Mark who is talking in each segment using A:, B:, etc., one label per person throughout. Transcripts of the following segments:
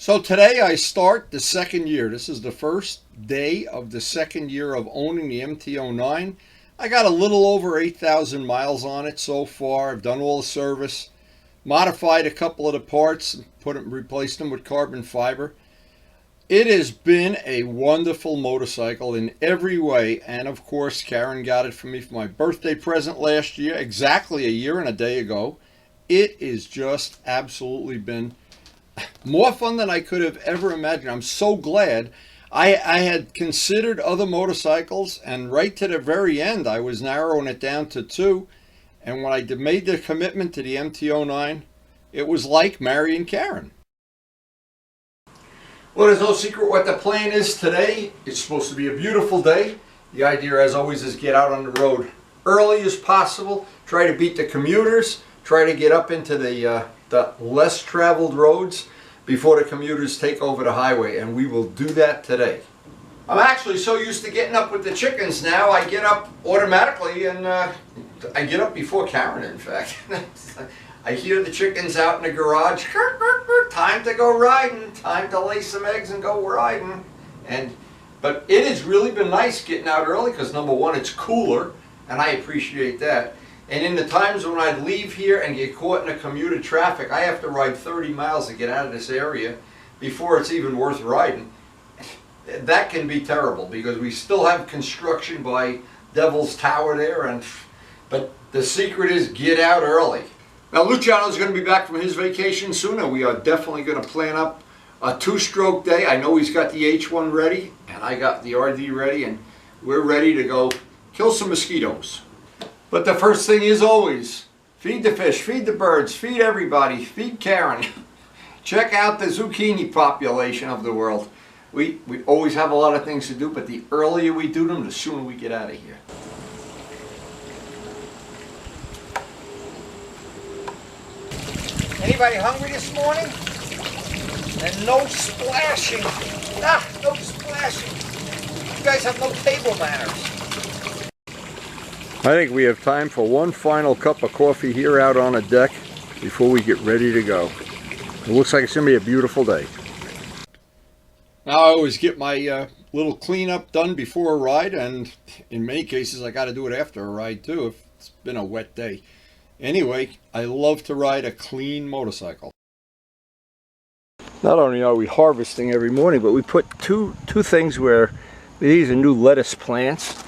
A: So today I start the second year. This is the first day of the second year of owning the MT-09. I got a little over 8,000 miles on it so far. I've done all the service, modified a couple of the parts, replaced them with carbon fiber. It has been a wonderful motorcycle in every way, and of course Karen got it for me for my birthday present last year, exactly a year and a day ago. It is just absolutely been more fun than I could have ever imagined. I'm so glad. I had considered other motorcycles, and right to the very end I was narrowing it down to two, and when I made the commitment to the MT-09, it was like marrying Karen. Well, there's no secret what the plan is today. It's supposed to be a beautiful day. The idea, as always, is get out on the road early as possible, try to beat the commuters, try to get up into the less traveled roads before the commuters take over the highway, and we will do that today. I'm actually so used to getting up with the chickens now, I get up automatically, and I get up before Karen, in fact. I hear the chickens out in the garage. Time to go riding. Time to lay some eggs and go riding. But it has really been nice getting out early because, number one, it's cooler, and I appreciate that. And in the times when I leave here and get caught in a commuter traffic, I have to ride 30 miles to get out of this area before it's even worth riding. That can be terrible because we still have construction by Devil's Tower there. But the secret is get out early. Now, Luciano's going to be back from his vacation soon, and we are definitely going to plan up a two-stroke day. I know he's got the H1 ready, and I got the RD ready, and we're ready to go kill some mosquitoes. But the first thing is always, feed the fish, feed the birds, feed everybody, feed Karen. Check out the zucchini population of the world. We always have a lot of things to do, but the earlier we do them, the sooner we get out of here. Anybody hungry this morning? And no splashing. No splashing. You guys have no table manners. I think we have time for one final cup of coffee here out on a deck before we get ready to go. It looks like it's going to be a beautiful day. Now I always get my little cleanup done before a ride, and in many cases I got to do it after a ride too if it's been a wet day. Anyway, I love to ride a clean motorcycle. Not only are we harvesting every morning, but we put two things where these are new lettuce plants.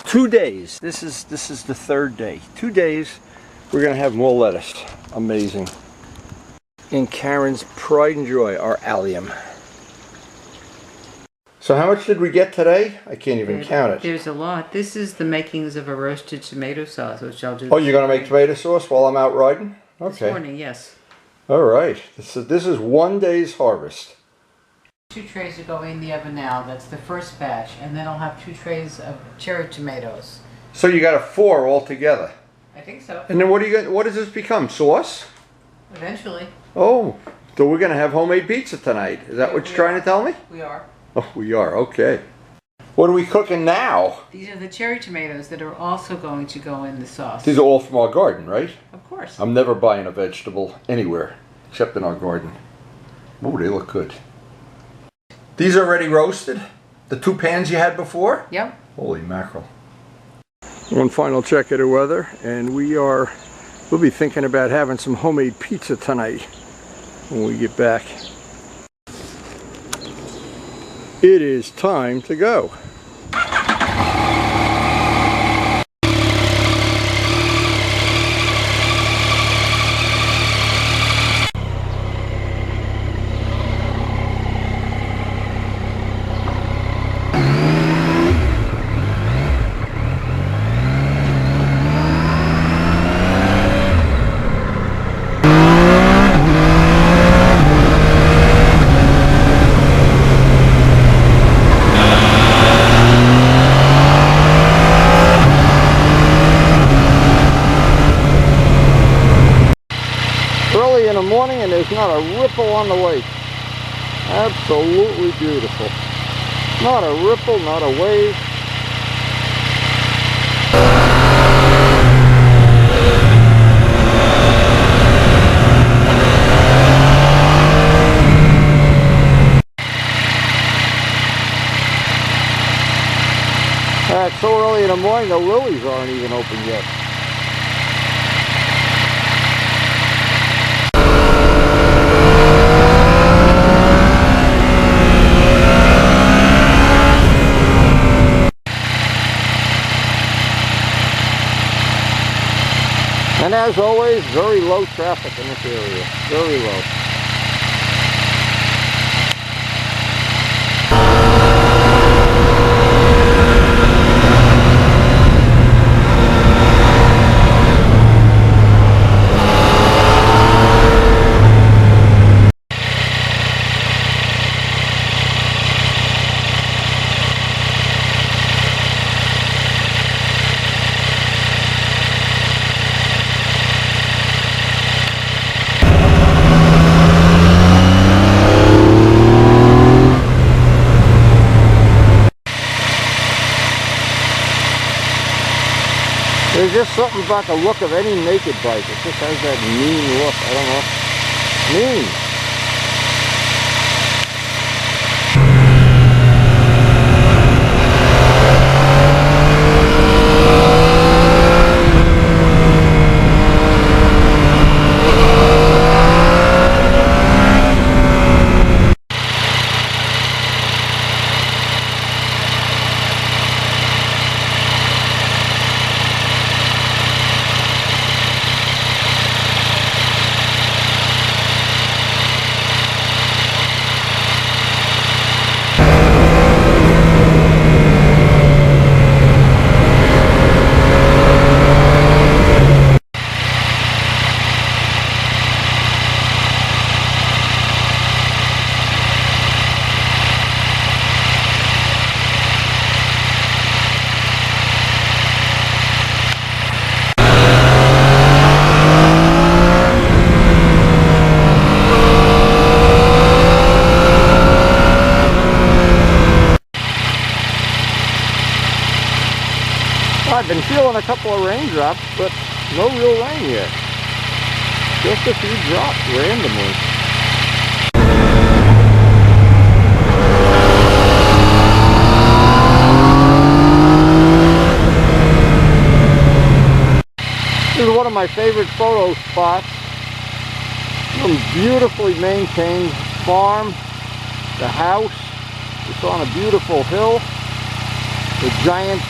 A: 2 days. This is the third day. 2 days, we're going to have more lettuce. Amazing. And Karen's pride and joy, our allium. So how much did we get today? I can't even count it.
B: There's a lot. This is the makings of a roasted tomato sauce, which I'll do.
A: Oh, you're going to make tomato sauce while I'm out riding? Okay.
B: This morning, yes.
A: All right. This is 1 day's harvest.
B: 2 trays to go in the oven now. That's the first batch. And then I'll have 2 trays of cherry tomatoes.
A: So you got a 4 altogether.
B: I think so.
A: And then what does this become? Sauce?
B: Eventually.
A: Oh, so we're going to have homemade pizza tonight. Is that what you're trying to tell me?
B: We are.
A: Oh, we are. Okay. What are we cooking now?
B: These are the cherry tomatoes that are also going to go in the sauce.
A: These are all from our garden, right?
B: Of course.
A: I'm never buying a vegetable anywhere except in our garden. Oh, they look good. These are already roasted? The 2 pans you had before?
B: Yep.
A: Holy mackerel. One final check of the weather, and we'll be thinking about having some homemade pizza tonight when we get back. It is time to go. Early in the morning, and there's not a ripple on the lake. Absolutely beautiful. Not a ripple, not a wave.
C: so early in the morning, the lilies aren't even open yet. And as always, very low traffic in this area. Very low. There's just something about the look of any naked bike. It just has that mean look. I don't know. Mean. I've been feeling a couple of raindrops, but no real rain yet. Just a few drops randomly. This is one of my favorite photo spots. Some beautifully maintained farm, the house. It's on a beautiful hill. The giant,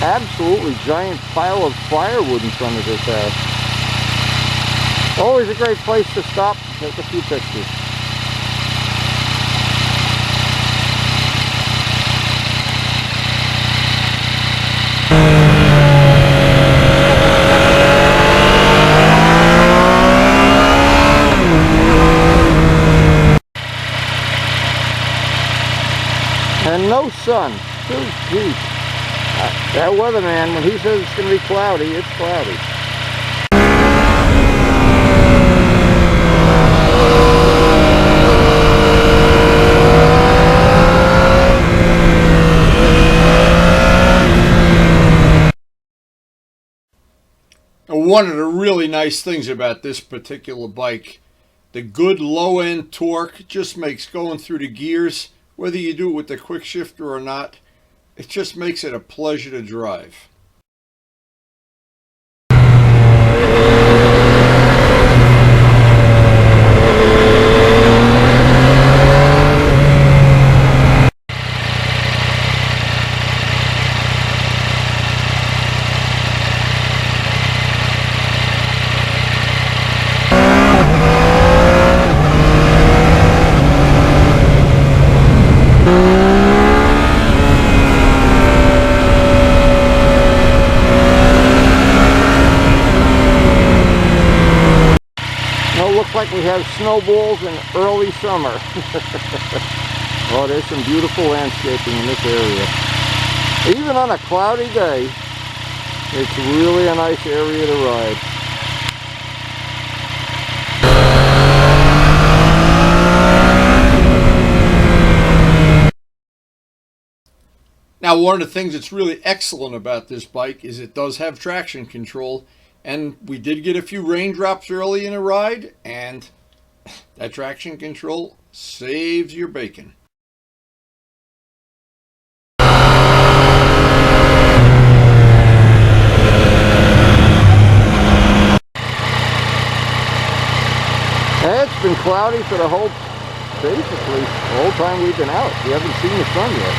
C: absolutely giant pile of firewood in front of this house. Always a great place to stop and take a few pictures. And no sun. Oh, geez. That weatherman, when he says it's going to be cloudy, it's cloudy.
A: And one of the really nice things about this particular bike, the good low-end torque just makes going through the gears, whether you do it with the quick shifter or not, it just makes it a pleasure to drive.
C: Looks like we have snowballs in early summer. Oh, there's some beautiful landscaping in this area. Even on a cloudy day, it's really a nice area to ride.
A: Now, one of the things that's really excellent about this bike is it does have traction control. And we did get a few raindrops early in the ride, and that traction control saves your bacon.
C: It's been cloudy for the whole, basically, the whole time we've been out. We haven't seen the sun yet.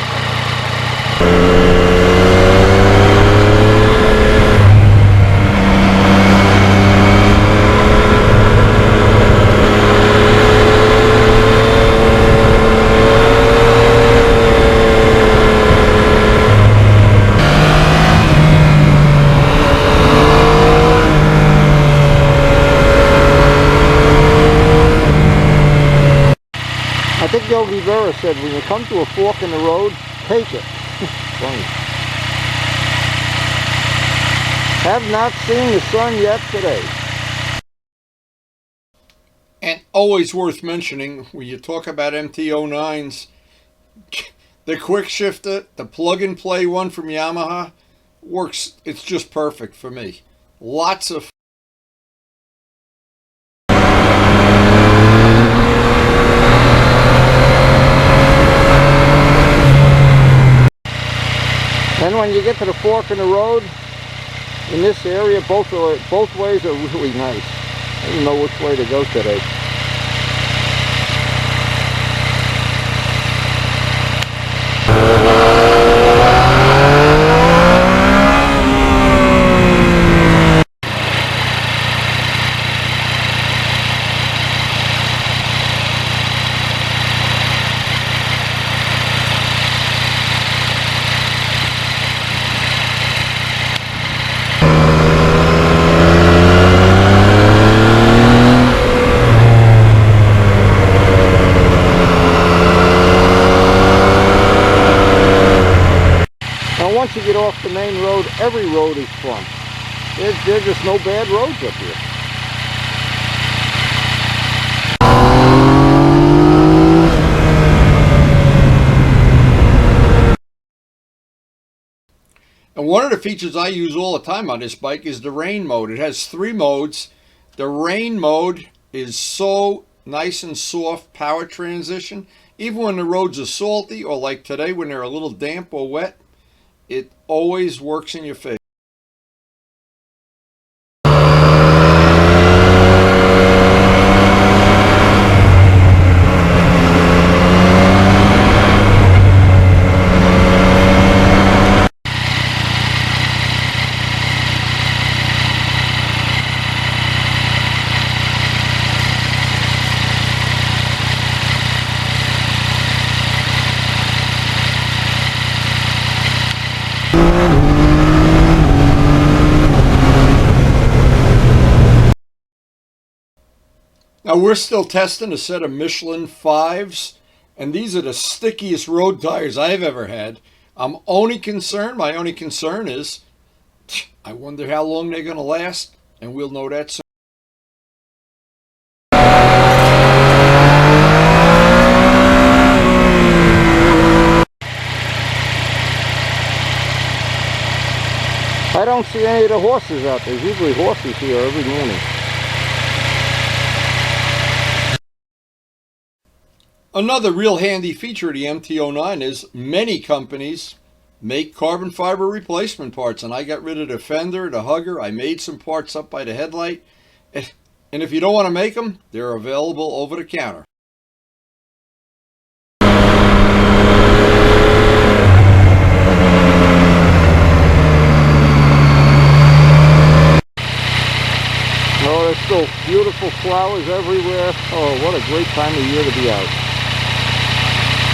C: I think Yogi Berra said, when you come to a fork in the road, take it. Funny. Have not seen the sun yet today.
A: And always worth mentioning, when you talk about MT-09s, the quick shifter, the plug-and-play one from Yamaha, works. It's just perfect for me. Lots of
C: Then when you get to the fork in the road, in this area, both ways are really nice. I don't know which way to go today. Once you get off the main road, every road is fun. There's just no bad roads up here.
A: And one of the features I use all the time on this bike is the rain mode. It has 3 modes. The rain mode is so nice and soft power transition. Even when the roads are salty, or like today when they're a little damp or wet, it always works in your favor. Now we're still testing a set of Michelin 5s, and these are the stickiest road tires I've ever had. My only concern is, I wonder how long they're going to last, and we'll know that soon.
C: I don't see any of the horses out there. There's usually horses here every morning.
A: Another real handy feature of the MT-09 is many companies make carbon fiber replacement parts, and I got rid of the fender, the hugger. I made some parts up by the headlight, and if you don't want to make them, they're available over the counter.
C: Oh, there's still beautiful flowers everywhere. Oh, what a great time of year to be out.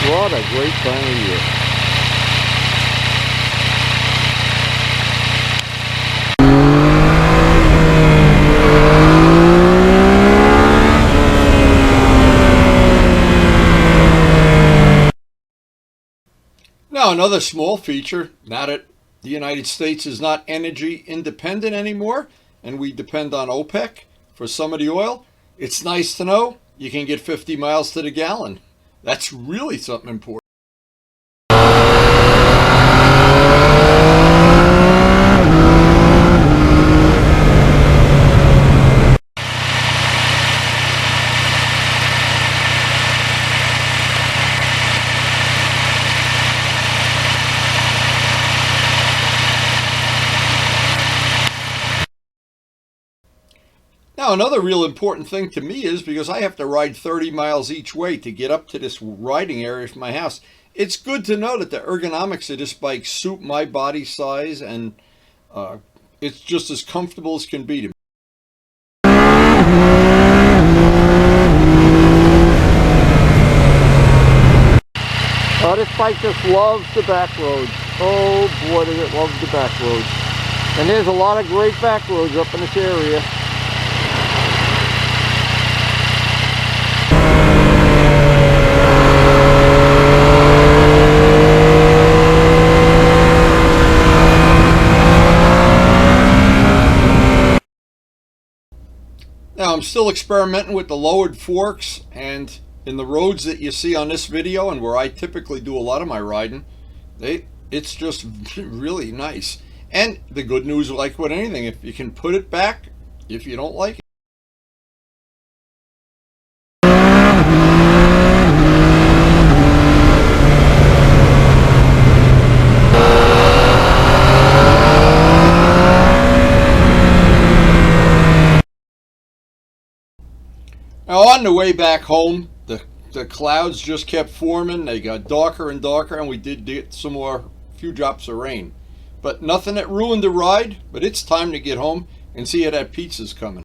C: What a great time of year.
A: Now another small feature, now that the United States is not energy independent anymore, and we depend on OPEC for some of the oil, it's nice to know you can get 50 miles to the gallon. That's really something important. Now Now, another real important thing to me is because I have to ride 30 miles each way to get up to this riding area from my house. It's good to know that the ergonomics of this bike suit my body size, and it's just as comfortable as can be to me.
C: Oh, this bike just loves the back roads. Oh boy, does it love the back roads. And there's a lot of great back roads up in this area.
A: Now, I'm still experimenting with the lowered forks, and in the roads that you see on this video and where I typically do a lot of my riding, it's just really nice. And the good news, like with anything, if you can put it back, if you don't like it. Now, on the way back home, the clouds just kept forming. They got darker and darker, and we did get few drops of rain. But nothing that ruined the ride, but it's time to get home and see how that pizza's coming.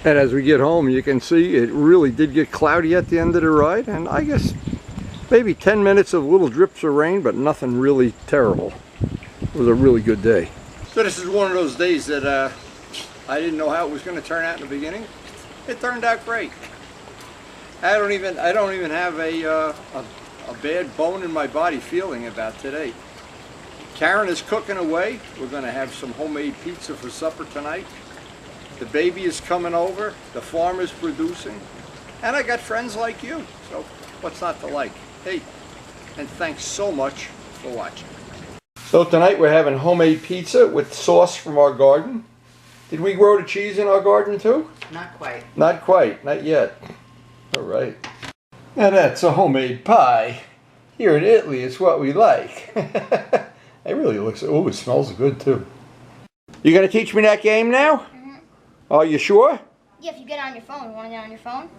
C: And as we get home, you can see it really did get cloudy at the end of the ride, and I guess maybe 10 minutes of little drips of rain, but nothing really terrible. It was a really good day.
A: So this is one of those days that I didn't know how it was going to turn out in the beginning. It turned out great. I don't even have a bad bone in my body feeling about today. Karen is cooking away. We're going to have some homemade pizza for supper tonight. The baby is coming over, the farm is producing, and I got friends like you, so what's not to like? Hey, and thanks so much for watching. So tonight we're having homemade pizza with sauce from our garden. Did we grow the cheese in our garden too?
B: Not quite.
A: Not quite, not yet. All right. Now that's a homemade pie. Here in Italy, it's what we like. It really looks, oh, it smells good too. You gonna teach me that game now? Are you sure?
D: Yeah, if you get on your phone. You want to get on your phone?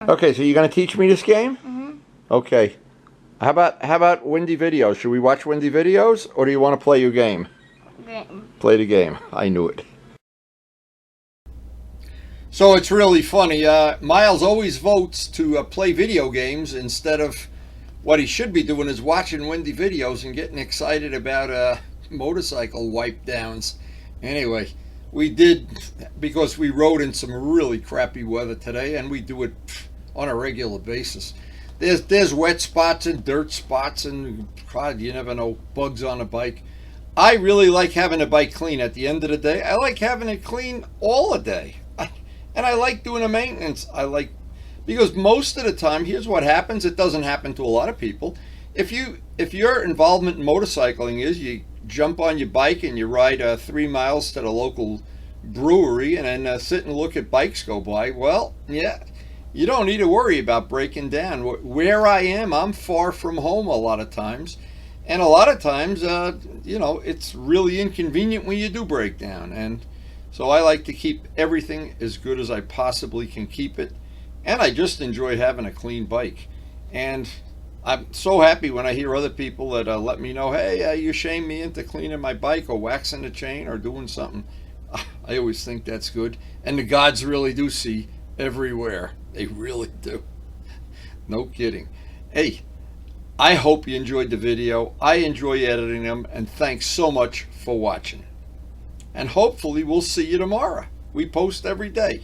A: Okay, so you're going to teach me this game?
D: Mm-hmm.
A: Okay. How about Windy Videos? Should we watch Windy Videos, or do you want to play your game?
D: Game.
A: Play the game. I knew it. So it's really funny. Miles always votes to play video games instead of what he should be doing is watching Windy Videos and getting excited about motorcycle wipe downs. Anyway. We did, because we rode in some really crappy weather today, and we do it on a regular basis. There's wet spots and dirt spots, and God, you never know, bugs on a bike. I really like having a bike clean at the end of the day. I like having it clean all the day. And I like doing the maintenance. Because most of the time, here's what happens. It doesn't happen to a lot of people. If your involvement in motorcycling is you jump on your bike and you ride 3 miles to the local brewery and then sit and look at bikes go by, well, yeah, you don't need to worry about breaking down. Where I am, I'm far from home a lot of times, and a lot of times, you know, it's really inconvenient when you do break down, and so I like to keep everything as good as I possibly can keep it, and I just enjoy having a clean bike. And I'm so happy when I hear other people that let me know, hey, you shamed me into cleaning my bike or waxing the chain or doing something. I always think that's good. And the gods really do see everywhere. They really do. No kidding. Hey, I hope you enjoyed the video. I enjoy editing them, and thanks so much for watching. And hopefully we'll see you tomorrow. We post every day.